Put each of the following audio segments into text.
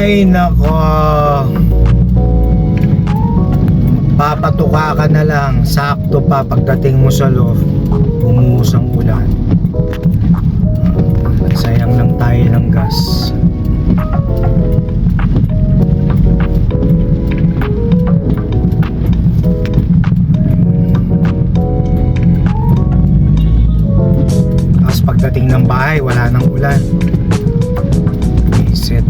Ay nako, papatuka ka na lang, sakto pa pagdating mo sa loft, bumuhos ang ulan. Sayang lang tayo ng gas. Tapos pagdating ng bahay, wala nang ulan. Reset.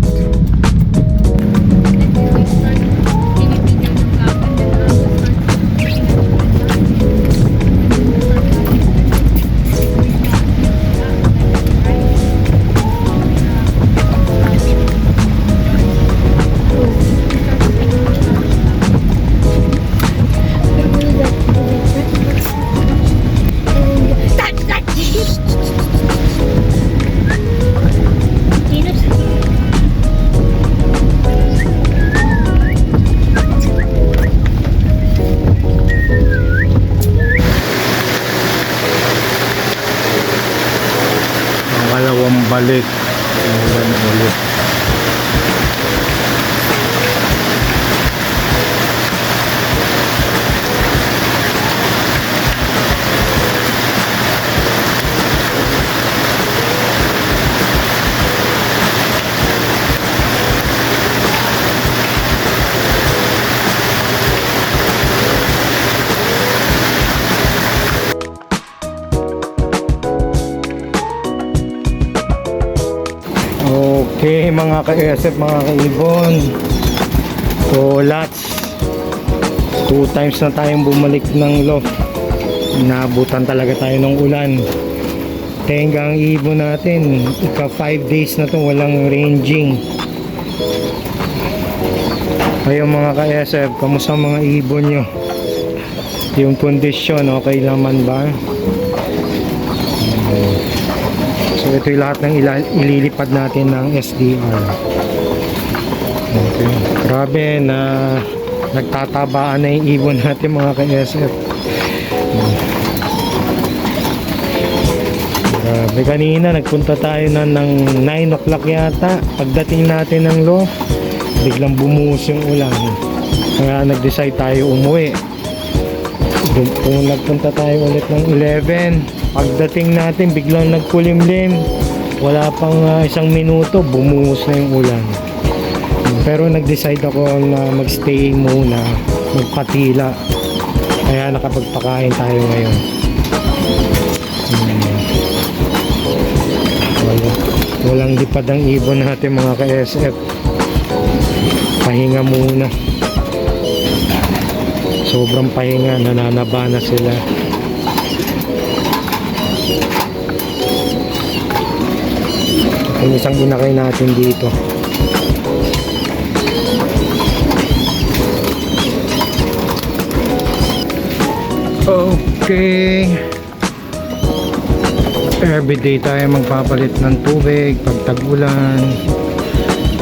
Balik ulit. Okay mga ka-SF, mga ka-ibon, so lots 2 times na tayong bumalik ng loft. Naabutan talaga tayo ng ulan. Tenga ang ibon natin, ika 5 days na to walang ranging. Ayun mga ka-SF, kamusta mga ibon nyo? Yung kondisyon okay naman ba? So ito yung lahat ng ililipad natin ng SDR. Okay. Grabe na nagtatabaan na yung ibon natin mga ka-SF. Grabe, kanina nagpunta tayo na ng 9 o'clock yata. Pagdating natin ng loft, biglang bumuhos yung ulan. Kaya nag-decide tayo umuwi. Kung nagpunta tayo ulit ng 11, pagdating natin biglang nagkulimlim, wala pang 1 minuto bumuhos na yung ulan. Pero nag-decide ako na magstay muna, magpatila, kaya nakapagpakain tayo ngayon. Walang lipad ang ibon natin mga ka-SF, pahinga muna, sobrang pahinga, nananaba na sila. Yung isang inakay natin dito. Okay, everyday tayo magpapalit ng tubig pag tag-ulan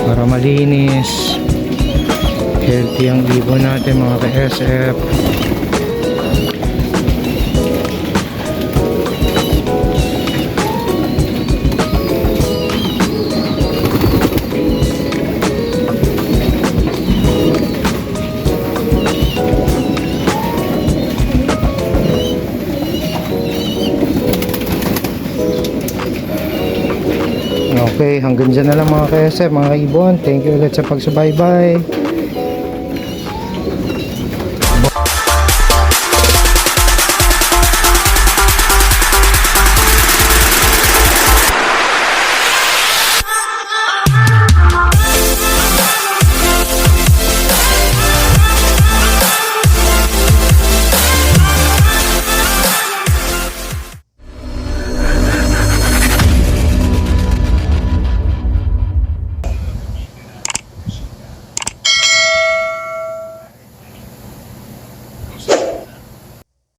para malinis, healthy ang ibon natin mga ka-SF. Okay, hanggang dyan na lang mga ka-SF, mga ibon. Thank you ulit sa pagsubaybay.